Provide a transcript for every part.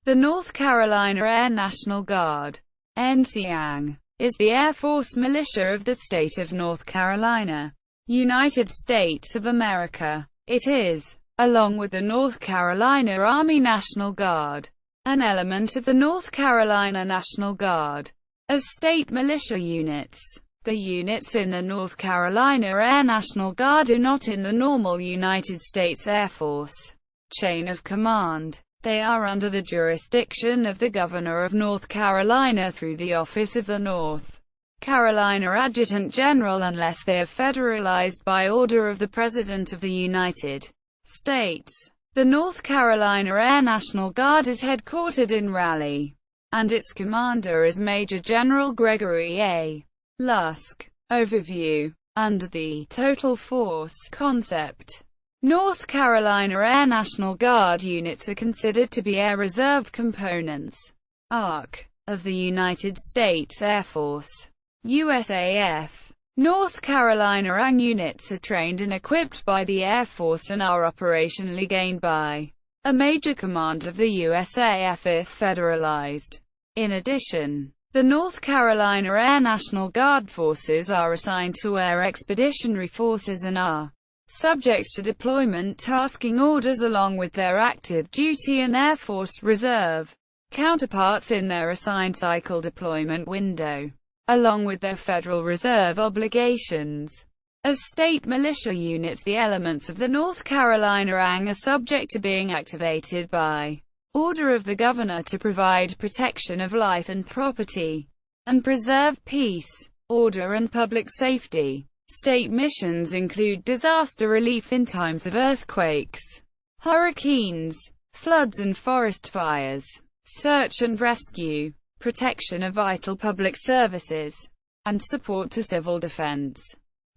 The North Carolina Air National Guard, NCAG, is the Air Force militia of the state of North Carolina, United States of America. It is, along with the North Carolina Army National Guard, an element of the North Carolina National Guard, as state militia units. The units in the North Carolina Air National Guard are not in the normal United States Air Force chain of command. They are under the jurisdiction of the Governor of North Carolina through the Office of the North Carolina Adjutant General unless they are federalized by order of the President of the United States. The North Carolina Air National Guard is headquartered in Raleigh, and its commander is Major General Gregory A. Lusk. Overview. Under the total force concept, North Carolina Air National Guard units are considered to be Air Reserve components, ARC, of the United States Air Force, USAF. North Carolina ANG units are trained and equipped by the Air Force and are operationally gained by a major command of the USAF if federalized. In addition, the North Carolina Air National Guard forces are assigned to Air Expeditionary Forces and are subject to deployment tasking orders along with their active duty and Air Force Reserve counterparts in their assigned cycle deployment window, along with their Federal Reserve obligations. As state militia units, the elements of the North Carolina ANG are subject to being activated by order of the Governor to provide protection of life and property, and preserve peace, order and public safety. State missions include disaster relief in times of earthquakes, hurricanes, floods and forest fires, search and rescue, protection of vital public services, and support to civil defense.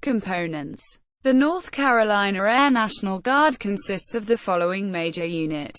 Components. The North Carolina Air National Guard consists of the following major unit.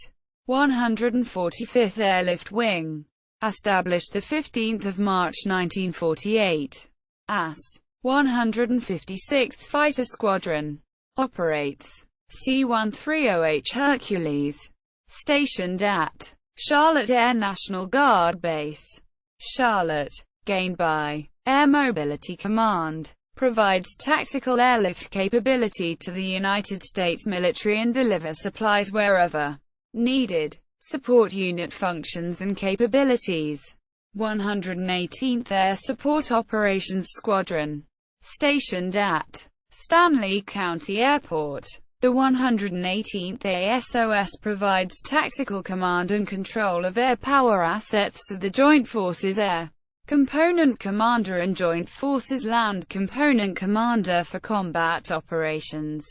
145th Airlift Wing. Established 15 March 1948. AS. 156th Fighter Squadron. Operates C-130H Hercules. Stationed at Charlotte Air National Guard Base, Charlotte. Gained by Air Mobility Command. Provides tactical airlift capability to the United States military and deliver supplies wherever needed. Support unit functions and capabilities. 118th Air Support Operations Squadron. Stationed at Stanley County Airport. The 118th ASOS provides tactical command and control of air power assets to the Joint Forces Air Component Commander and Joint Forces Land Component Commander for combat operations.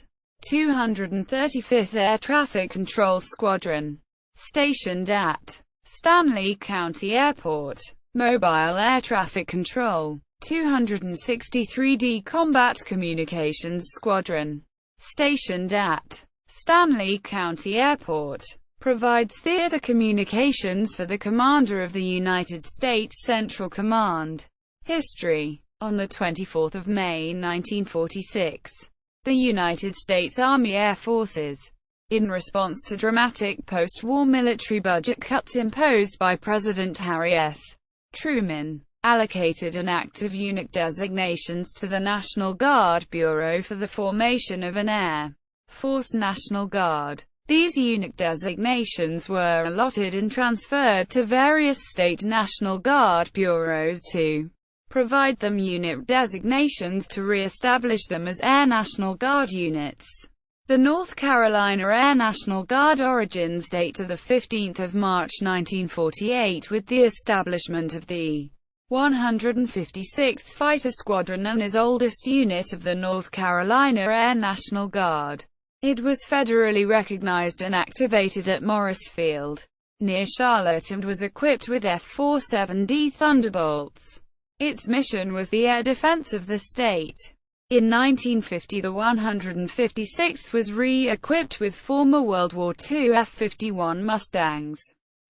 235th Air Traffic Control Squadron. Stationed at Stanley County Airport. Mobile Air Traffic Control. 263d Combat Communications Squadron. Stationed at Stanley County Airport. Provides theater communications for the Commander of the United States Central Command. History. On 24 May 1946, the United States Army Air Forces, in response to dramatic post-war military budget cuts imposed by President Harry S. Truman, allocated an active unit designations to the National Guard Bureau for the formation of an Air Force National Guard. These unit designations were allotted and transferred to various state National Guard bureaus to provide them unit designations to re-establish them as Air National Guard units. The North Carolina Air National Guard origins date to 15 March 1948 with the establishment of the 156th Fighter Squadron and is oldest unit of the North Carolina Air National Guard. It was federally recognized and activated at Morris Field, near Charlotte, and was equipped with F-47D Thunderbolts. Its mission was the air defense of the state. In 1950 the 156th was re-equipped with former World War II F-51 Mustangs,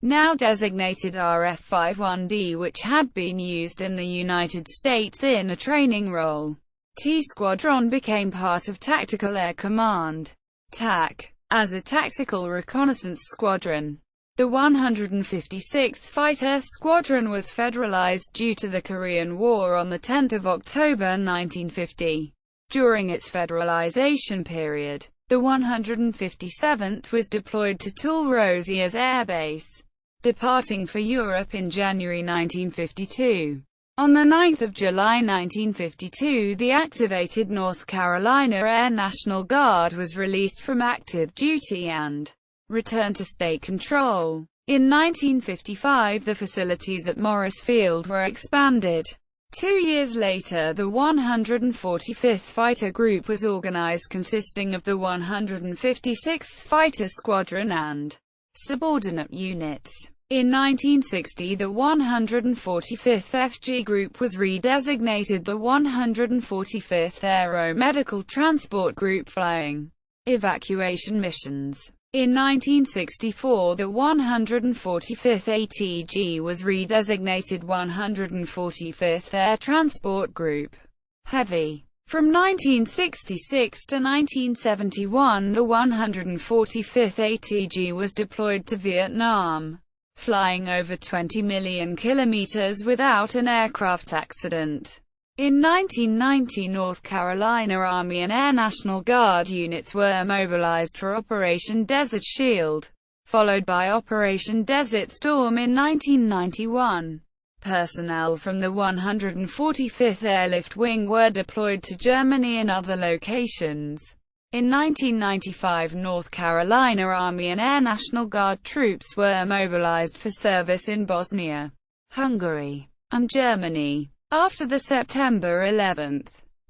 now designated RF-51D, which had been used in the United States in a training role. T Squadron became part of Tactical Air Command, TAC, as a tactical reconnaissance squadron. The 156th Fighter Squadron was federalized due to the Korean War on 10 October 1950. During its federalization period, the 157th was deployed to Toul-Rosiers Air Base, departing for Europe in January 1952. On 9 July 1952, the activated North Carolina Air National Guard was released from active duty and returned to state control. In 1955, the facilities at Morris Field were expanded. 2 years later, the 145th Fighter Group was organized, consisting of the 156th Fighter Squadron and subordinate units. In 1960, the 145th FG Group was redesignated the 145th Aero Medical Transport Group, flying evacuation missions. In 1964, the 145th ATG was redesignated 145th Air Transport Group, Heavy. From 1966 to 1971, the 145th ATG was deployed to Vietnam, flying over 20 million kilometers without an aircraft accident. In 1990, North Carolina Army and Air National Guard units were mobilized for Operation Desert Shield, followed by Operation Desert Storm in 1991. Personnel from the 145th Airlift Wing were deployed to Germany and other locations. In 1995, North Carolina Army and Air National Guard troops were mobilized for service in Bosnia, Hungary, and Germany. After the September 11,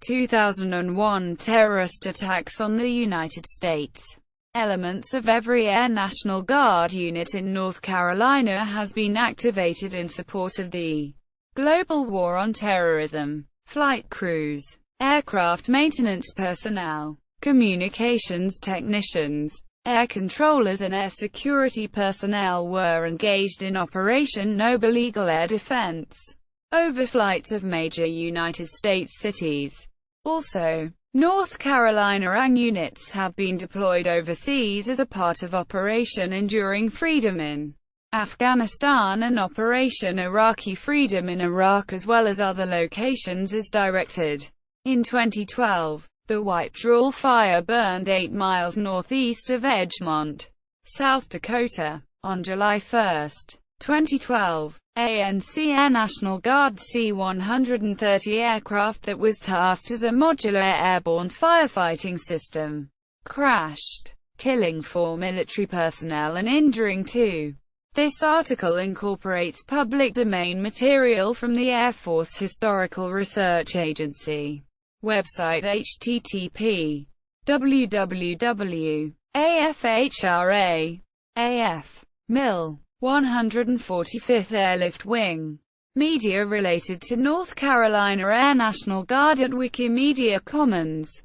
2001 terrorist attacks on the United States, elements of every Air National Guard unit in North Carolina has been activated in support of the global war on terrorism. Flight crews, aircraft maintenance personnel, communications technicians, air controllers and air security personnel were engaged in Operation Noble Eagle air defense over flights of major United States cities. Also, North Carolina ANG units have been deployed overseas as a part of Operation Enduring Freedom in Afghanistan and Operation Iraqi Freedom in Iraq, as well as other locations as directed. In 2012, the White Draw fire burned 8 miles northeast of Edgemont, South Dakota. On July 1, 2012, ANC Air National Guard C-130 aircraft that was tasked as a modular airborne firefighting system crashed, killing 4 military personnel and injuring 2. This article incorporates public domain material from the Air Force Historical Research Agency website, http://www.afhra.af.mil. 145th Airlift Wing. Media related to North Carolina Air National Guard at Wikimedia Commons.